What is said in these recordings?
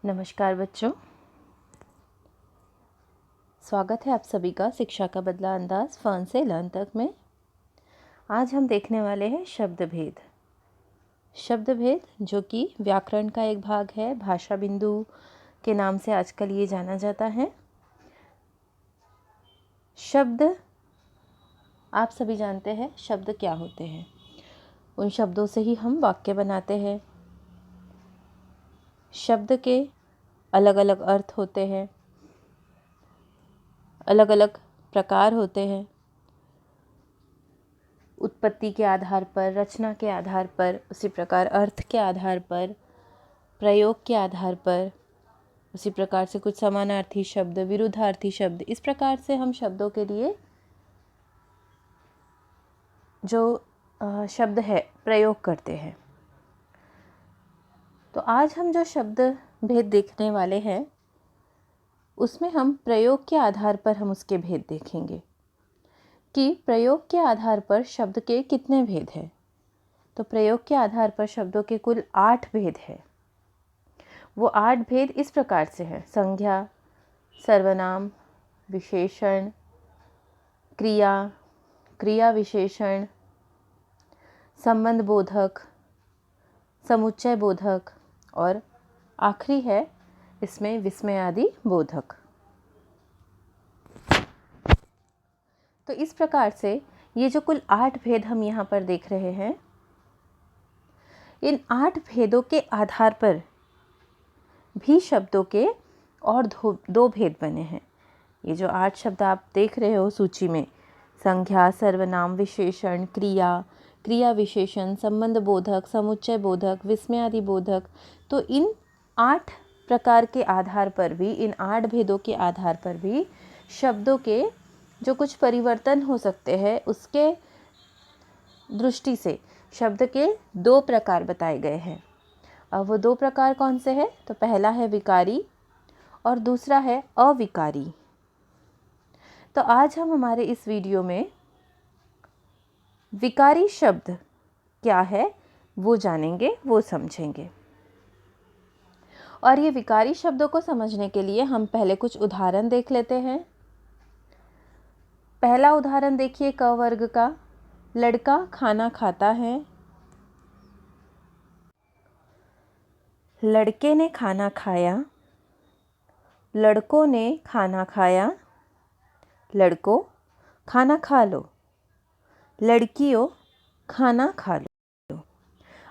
नमस्कार बच्चों, स्वागत है आप सभी का शिक्षा का बदला अंदाज फन से लर्न तक में। आज हम देखने वाले हैं शब्द भेद। शब्द भेद जो कि व्याकरण का एक भाग है, भाषा बिंदु के नाम से आजकल ये जाना जाता है। शब्द आप सभी जानते हैं शब्द क्या होते हैं। उन शब्दों से ही हम वाक्य बनाते हैं। शब्द के अलग अलग अर्थ होते हैं, अलग अलग प्रकार होते हैं। उत्पत्ति के आधार पर, रचना के आधार पर, उसी प्रकार अर्थ के आधार पर, प्रयोग के आधार पर, उसी प्रकार से कुछ समानार्थी शब्द, विरुद्धार्थी शब्द, इस प्रकार से हम शब्दों के लिए जो शब्द है प्रयोग करते हैं। तो आज हम जो शब्द भेद देखने वाले हैं उसमें हम प्रयोग के आधार पर हम उसके भेद देखेंगे कि प्रयोग के आधार पर शब्द के कितने भेद हैं। तो प्रयोग के आधार पर शब्दों के कुल 8 भेद हैं। वो 8 भेद इस प्रकार से हैं: संज्ञा, सर्वनाम, विशेषण, क्रिया, क्रिया विशेषण, संबंध बोधक, समुच्चय बोधक और आखिरी है इसमें विस्मयादि बोधक। तो इस प्रकार से ये जो कुल 8 भेद हम यहाँ पर देख रहे हैं, इन 8 भेदों के आधार पर भी शब्दों के और दो भेद बने हैं। ये जो 8 शब्द आप देख रहे हो सूची में, संज्ञा, सर्वनाम, विशेषण, क्रिया, क्रिया विशेषण, संबंध बोधक, समुच्चय बोधक, विस्मयादि बोधक, तो इन 8 प्रकार के आधार पर भी, इन 8 भेदों के आधार पर भी शब्दों के जो कुछ परिवर्तन हो सकते हैं उसके दृष्टि से शब्द के 2 प्रकार बताए गए हैं। अब वो 2 प्रकार कौन से हैं? तो पहला है विकारी और दूसरा है अविकारी। तो आज हम हमारे इस वीडियो में विकारी शब्द क्या है वो जानेंगे, वो समझेंगे। और ये विकारी शब्दों को समझने के लिए हम पहले कुछ उदाहरण देख लेते हैं। पहला उदाहरण देखिए क वर्ग का। लड़का खाना खाता है। लड़के ने खाना खाया। लड़कों ने खाना खाया। लड़कों खाना खा लो। लड़कियों खाना खा लो।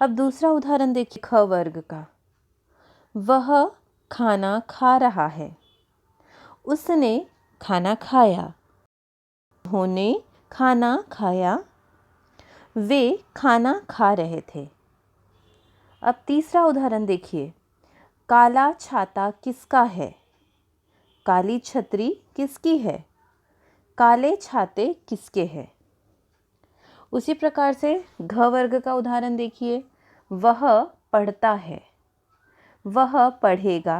अब दूसरा उदाहरण देखिए ख वर्ग का। वह खाना खा रहा है। उसने खाना खाया। उन्होंने खाना खाया। वे खाना खा रहे थे। अब तीसरा उदाहरण देखिए। काला छाता किसका है? काली छतरी किसकी है? काले छाते किसके हैं? उसी प्रकार से घ वर्ग का उदाहरण देखिए। वह पढ़ता है। वह पढ़ेगा।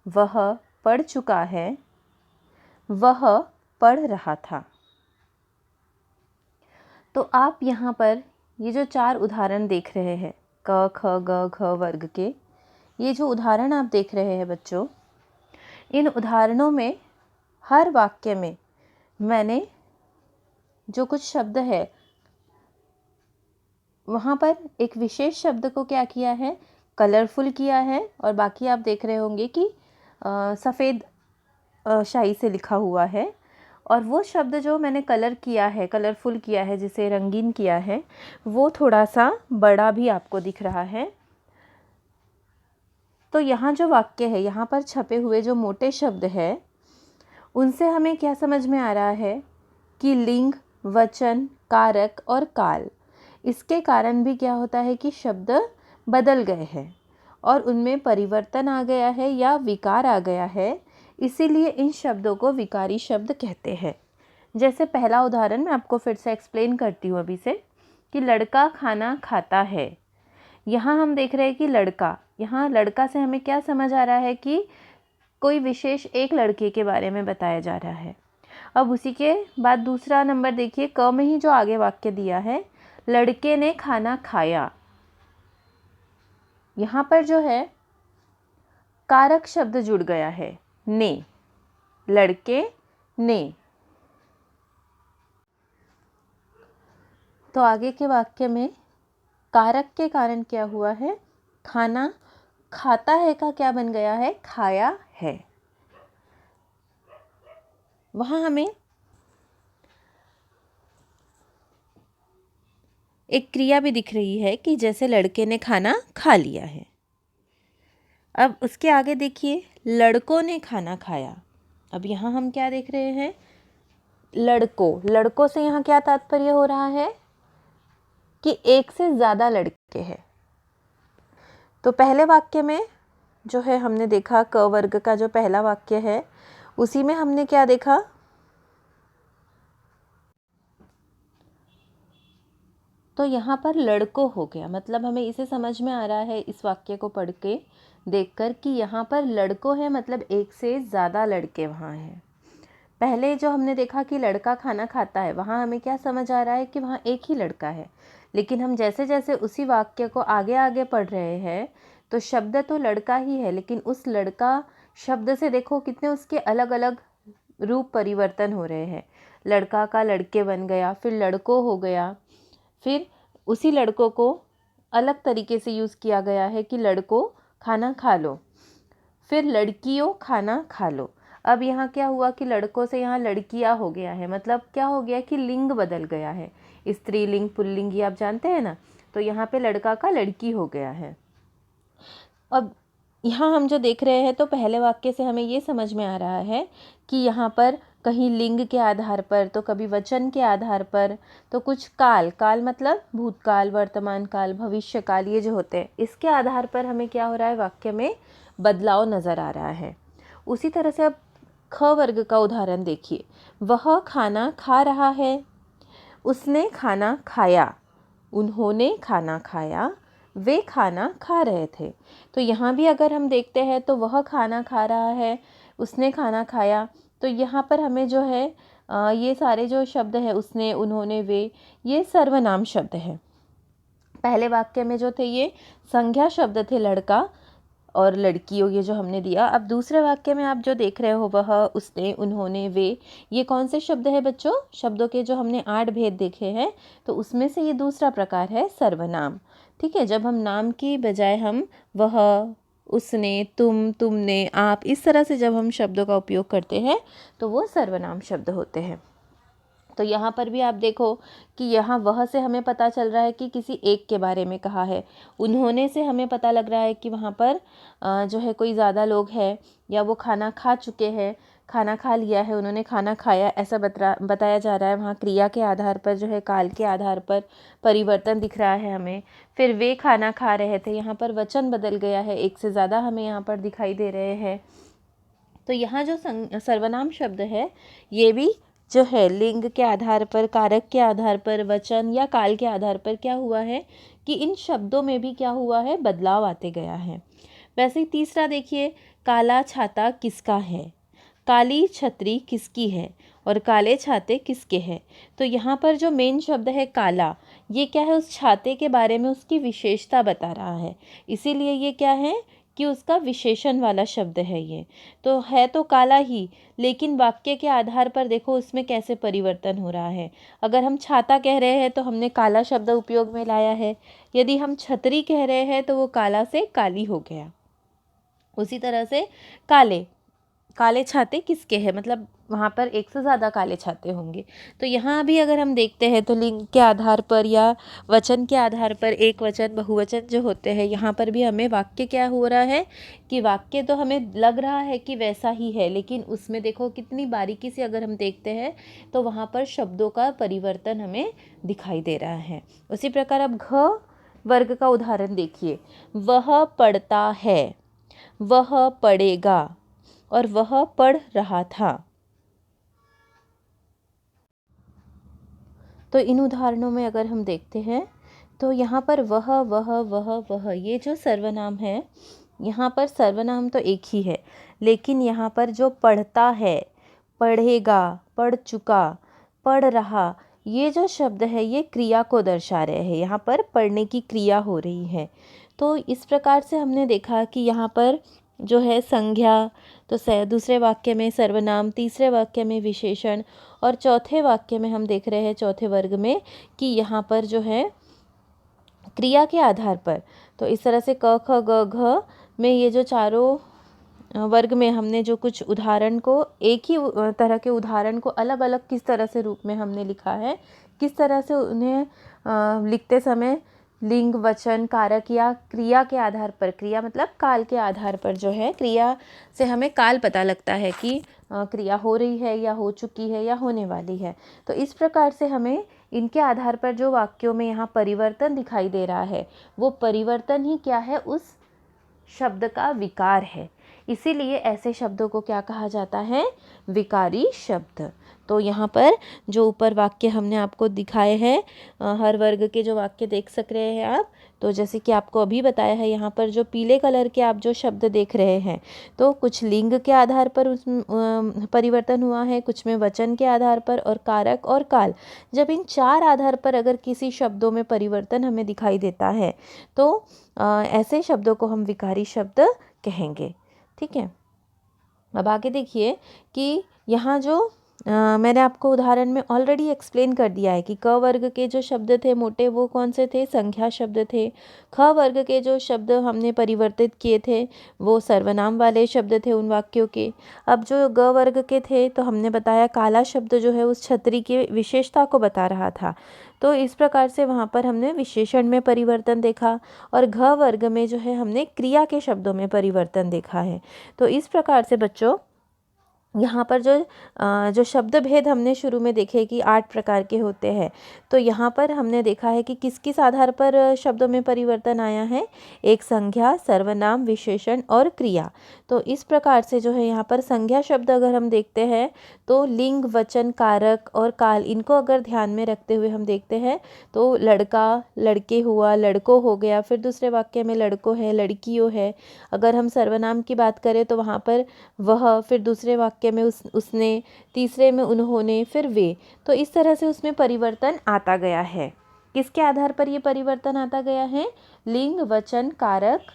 वह पढ़ चुका है। वह पढ़ रहा था। तो आप यहाँ पर ये जो 4 उदाहरण देख रहे हैं क ख ग घ वर्ग के, ये जो उदाहरण आप देख रहे हैं बच्चों, इन उदाहरणों में हर वाक्य में मैंने जो कुछ शब्द है वहाँ पर एक विशेष शब्द को क्या किया है, कलरफुल किया है। और बाकी आप देख रहे होंगे कि सफ़ेद शाई से लिखा हुआ है। और वो शब्द जो मैंने कलर किया है, कलरफुल किया है, जिसे रंगीन किया है, वो थोड़ा सा बड़ा भी आपको दिख रहा है। तो यहाँ जो वाक्य है, यहाँ पर छपे हुए जो मोटे शब्द है, उनसे हमें क्या समझ में आ रहा है कि लिंग, वचन, कारक और काल, इसके कारण भी क्या होता है कि शब्द बदल गए हैं और उनमें परिवर्तन आ गया है या विकार आ गया है। इसीलिए इन शब्दों को विकारी शब्द कहते हैं। जैसे पहला उदाहरण मैं आपको फिर से एक्सप्लेन करती हूँ अभी से कि लड़का खाना खाता है। यहाँ हम देख रहे हैं कि लड़का, यहाँ लड़का से हमें क्या समझ आ रहा है कि कोई विशेष एक लड़के के बारे में बताया जा रहा है। अब उसी के बाद दूसरा नंबर देखिए, क में ही जो आगे वाक्य दिया है, लड़के ने खाना खाया। यहाँ पर जो है कारक शब्द जुड़ गया है, ने, लड़के ने। तो आगे के वाक्य में कारक के कारण क्या हुआ है, खाना खाता है का क्या बन गया है, खाया है। वहां हमें एक क्रिया भी दिख रही है कि जैसे लड़के ने खाना खा लिया है। अब उसके आगे देखिए, लड़कों ने खाना खाया। अब यहाँ हम क्या देख रहे हैं, लड़कों से यहाँ क्या तात्पर्य हो रहा है कि एक से ज़्यादा लड़के हैं। तो पहले वाक्य में जो है हमने देखा, क वर्ग का जो पहला वाक्य है उसी में हमने क्या देखा, तो यहाँ पर लड़कों हो गया। मतलब हमें इसे समझ में आ रहा है इस वाक्य को पढ़ के देखकर कि यहाँ पर लड़कों है, मतलब एक से ज़्यादा लड़के वहाँ हैं। पहले जो हमने देखा कि लड़का खाना खाता है, वहाँ हमें क्या समझ आ रहा है कि वहाँ एक ही लड़का है। लेकिन हम जैसे जैसे उसी वाक्य को आगे आगे पढ़ रहे हैं तो शब्द तो लड़का ही है, लेकिन उस लड़का शब्द से देखो कितने उसके अलग अलग रूप परिवर्तन हो रहे हैं। लड़का का लड़के बन गया, फिर लड़कों हो गया, फिर उसी लड़कों को अलग तरीके से यूज़ किया गया है कि लड़कों खाना खा लो, फिर लड़कियों खाना खा लो। अब यहाँ क्या हुआ कि लड़कों से यहाँ लड़कियाँ हो गया है। मतलब क्या हो गया कि लिंग बदल गया है, स्त्रीलिंग पुल्लिंग ये आप जानते हैं ना। तो यहाँ पे लड़का का लड़की हो गया है। अब यहाँ हम जो देख रहे हैं तो पहले वाक्य से हमें ये समझ में आ रहा है कि यहाँ पर कहीं लिंग के आधार पर, तो कभी वचन के आधार पर, तो कुछ काल मतलब भूतकाल, वर्तमान काल, भविष्य काल, ये जो होते हैं इसके आधार पर हमें क्या हो रहा है, वाक्य में बदलाव नज़र आ रहा है। उसी तरह से अब ख वर्ग का उदाहरण देखिए, वह खाना खा रहा है, उसने खाना खाया, उन्होंने खाना खाया, वे खाना खा रहे थे। तो यहाँ भी अगर हम देखते हैं तो वह खाना खा रहा है, उसने खाना खाया, तो यहाँ पर हमें जो है ये सारे जो शब्द है, उसने, उन्होंने, वे, ये सर्वनाम शब्द है। पहले वाक्य में जो थे ये संज्ञा शब्द थे, लड़का और लड़कियों, ये जो हमने दिया। अब दूसरे वाक्य में आप जो देख रहे हो, वह, उसने, उन्होंने, वे, ये कौन से शब्द है बच्चों, शब्दों के जो हमने 8 भेद देखे हैं, तो उसमें से ये दूसरा प्रकार है सर्वनाम। ठीक है, जब हम नाम की बजाय हम वह, उसने, तुम, तुमने, आप, इस तरह से जब हम शब्दों का उपयोग करते हैं तो वो सर्वनाम शब्द होते हैं। तो यहाँ पर भी आप देखो कि यहाँ वह से हमें पता चल रहा है कि किसी एक के बारे में कहा है, उन्होंने से हमें पता लग रहा है कि वहाँ पर जो है कोई ज़्यादा लोग हैं, या वो खाना खा चुके हैं, खाना खा लिया है, उन्होंने खाना खाया, ऐसा बताया जा रहा है। वहाँ क्रिया के आधार पर जो है, काल के आधार पर परिवर्तन दिख रहा है हमें। फिर वे खाना खा रहे थे, यहाँ पर वचन बदल गया है, एक से ज़्यादा हमें यहाँ पर दिखाई दे रहे हैं। तो यहाँ जो सर्वनाम शब्द है ये भी जो है लिंग के आधार पर, कारक के आधार पर, वचन या काल के आधार पर क्या हुआ है कि इन शब्दों में भी क्या हुआ है, बदलाव आते गया है। वैसे ही तीसरा देखिए, काला छाता किसका है, काली छतरी किसकी है और काले छाते किसके हैं। तो यहाँ पर जो मेन शब्द है काला, ये क्या है, उस छाते के बारे में उसकी विशेषता बता रहा है, इसीलिए ये क्या है कि उसका विशेषण वाला शब्द है। ये तो है तो काला ही, लेकिन वाक्य के आधार पर देखो उसमें कैसे परिवर्तन हो रहा है। अगर हम छाता कह रहे हैं तो हमने काला शब्द उपयोग में लाया है, यदि हम छतरी कह रहे हैं तो वो काला से काली हो गया। उसी तरह से काले छाते किसके हैं, मतलब वहाँ पर एक से ज़्यादा काले छाते होंगे। तो यहाँ भी अगर हम देखते हैं तो लिंग के आधार पर या वचन के आधार पर एक वचन बहुवचन जो होते हैं, यहाँ पर भी हमें वाक्य क्या हो रहा है कि वाक्य तो हमें लग रहा है कि वैसा ही है, लेकिन उसमें देखो कितनी बारीकी से अगर हम देखते हैं तो वहाँ पर शब्दों का परिवर्तन हमें दिखाई दे रहा है। उसी प्रकार अब घ वर्ग का उदाहरण देखिए, वह पढ़ता है, वह पढ़ेगा और वह पढ़ रहा था। तो इन उदाहरणों में अगर हम देखते हैं तो यहाँ पर वह ये जो सर्वनाम है, यहाँ पर सर्वनाम तो एक ही है, लेकिन यहाँ पर जो पढ़ता है, पढ़ेगा, पढ़ चुका, पढ़ रहा, ये जो शब्द है ये क्रिया को दर्शा रहे हैं, यहाँ पर पढ़ने की क्रिया हो रही है। तो इस प्रकार से हमने देखा कि यहाँ पर जो है संज्ञा, तो दूसरे वाक्य में सर्वनाम, तीसरे वाक्य में विशेषण और चौथे वाक्य में हम देख रहे हैं चौथे वर्ग में कि यहाँ पर जो है क्रिया के आधार पर। तो इस तरह से क ख ग घ में ये जो चारों वर्ग में हमने जो कुछ उदाहरण को, एक ही तरह के उदाहरण को अलग अलग किस तरह से रूप में हमने लिखा है, किस तरह से उन्हें लिखते समय लिंग, वचन, कारक या क्रिया के आधार पर, क्रिया मतलब काल के आधार पर जो है, क्रिया से हमें काल पता लगता है कि क्रिया हो रही है या हो चुकी है या होने वाली है। तो इस प्रकार से हमें इनके आधार पर जो वाक्यों में यहाँ परिवर्तन दिखाई दे रहा है, वो परिवर्तन ही क्या है, उस शब्द का विकार है। इसीलिए ऐसे शब्दों को क्या कहा जाता है, विकारी शब्द। तो यहाँ पर जो ऊपर वाक्य हमने आपको दिखाए हैं, हर वर्ग के जो वाक्य देख सक रहे हैं आप, तो जैसे कि आपको अभी बताया है, यहाँ पर जो पीले कलर के आप जो शब्द देख रहे हैं, तो कुछ लिंग के आधार पर उस परिवर्तन हुआ है, कुछ में वचन के आधार पर और कारक और काल। जब इन चार आधार पर अगर किसी शब्दों में परिवर्तन हमें दिखाई देता है तो ऐसे शब्दों को हम विकारी शब्द कहेंगे। ठीक है, अब आगे देखिए कि यहाँ जो मैंने आपको उदाहरण में ऑलरेडी एक्सप्लेन कर दिया है कि क वर्ग के जो शब्द थे मोटे, वो कौन से थे, संज्ञा शब्द थे। ख वर्ग के जो शब्द हमने परिवर्तित किए थे वो सर्वनाम वाले शब्द थे उन वाक्यों के। अब जो ग वर्ग के थे तो हमने बताया काला शब्द जो है उस छतरी की विशेषता को बता रहा था। तो इस प्रकार से वहाँ पर हमने विशेषण में परिवर्तन देखा और घ वर्ग में जो है हमने क्रिया के शब्दों में परिवर्तन देखा है। तो इस प्रकार से बच्चों यहाँ पर जो शब्द भेद हमने शुरू में देखे कि 8 प्रकार के होते हैं, तो यहाँ पर हमने देखा है कि किस किस आधार पर शब्दों में परिवर्तन आया है, एक संज्ञा, सर्वनाम, विशेषण और क्रिया। तो इस प्रकार से जो है यहाँ पर संज्ञा शब्द अगर हम देखते हैं तो लिंग, वचन, कारक और काल, इनको अगर ध्यान में रखते हुए हम देखते हैं तो लड़का, लड़के हुआ, लड़कों हो गया, फिर दूसरे वाक्य में लड़कों है, लड़कियों है। अगर हम सर्वनाम की बात करें तो वहाँ पर वह, फिर दूसरे वाक्य में उसने, तीसरे में उन्होंने, फिर वे। तो इस तरह से उसमें परिवर्तन आता गया है। किसके आधार पर ये परिवर्तन आता गया है, लिंग, वचन, कारक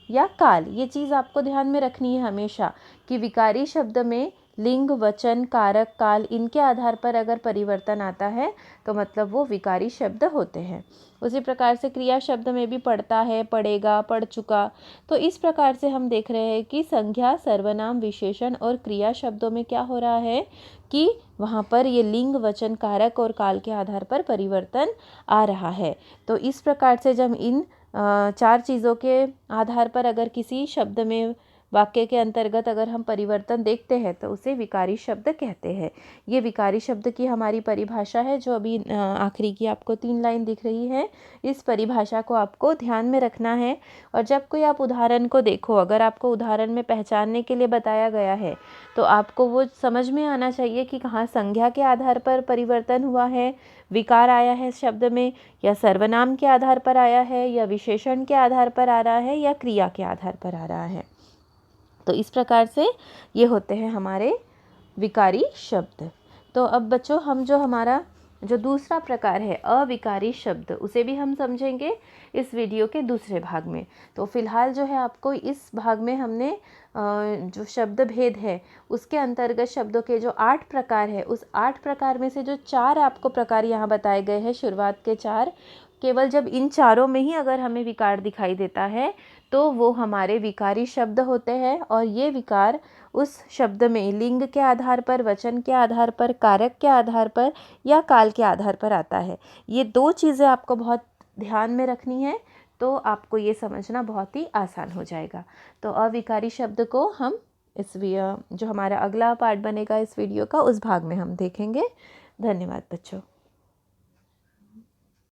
या काल। ये चीज़ आपको ध्यान में रखनी है हमेशा कि विकारी शब्द में लिंग, वचन, कारक, काल, इनके आधार पर अगर परिवर्तन आता है तो मतलब वो विकारी शब्द होते हैं। उसी प्रकार से क्रिया शब्द में भी पढ़ता है, पढ़ेगा, पढ़ चुका। तो इस प्रकार से हम देख रहे हैं कि संज्ञा, सर्वनाम, विशेषण और क्रिया शब्दों में क्या हो रहा है कि वहाँ पर ये लिंग, वचन, कारक और काल के आधार पर परिवर्तन आ रहा है। तो इस प्रकार से जब इन 4 चीज़ों के आधार पर अगर किसी शब्द में, वाक्य के अंतर्गत अगर हम परिवर्तन देखते हैं तो उसे विकारी शब्द कहते हैं। ये विकारी शब्द की हमारी परिभाषा है जो अभी आखिरी की आपको 3 लाइन दिख रही है। इस परिभाषा को आपको ध्यान में रखना है और जब कोई आप उदाहरण को देखो, अगर आपको उदाहरण में पहचानने के लिए बताया गया है तो आपको वो समझ में आना चाहिए कि कहाँ संज्ञा के आधार पर परिवर्तन हुआ है, विकार आया है शब्द में, या सर्वनाम के आधार पर आया है, या विशेषण के आधार पर आ रहा है, या क्रिया के आधार पर आ रहा है। तो इस प्रकार से ये होते हैं हमारे विकारी शब्द। तो अब बच्चों हम जो हमारा जो दूसरा प्रकार है अविकारी शब्द, उसे भी हम समझेंगे इस वीडियो के दूसरे भाग में। तो फिलहाल जो है आपको इस भाग में हमने जो शब्द भेद है उसके अंतर्गत शब्दों के जो 8 प्रकार है, उस 8 प्रकार में से जो 4 आपको प्रकार यहाँ बताए गए हैं, शुरुआत के 4, केवल जब इन चारों में ही अगर हमें विकार दिखाई देता है तो वो हमारे विकारी शब्द होते हैं। और ये विकार उस शब्द में लिंग के आधार पर, वचन के आधार पर, कारक के आधार पर या काल के आधार पर आता है। ये 2 चीज़ें आपको बहुत ध्यान में रखनी है, तो आपको ये समझना बहुत ही आसान हो जाएगा। तो अविकारी शब्द को हम जो हमारा अगला पार्ट बनेगा इस वीडियो का, उस भाग में हम देखेंगे। धन्यवाद बच्चों।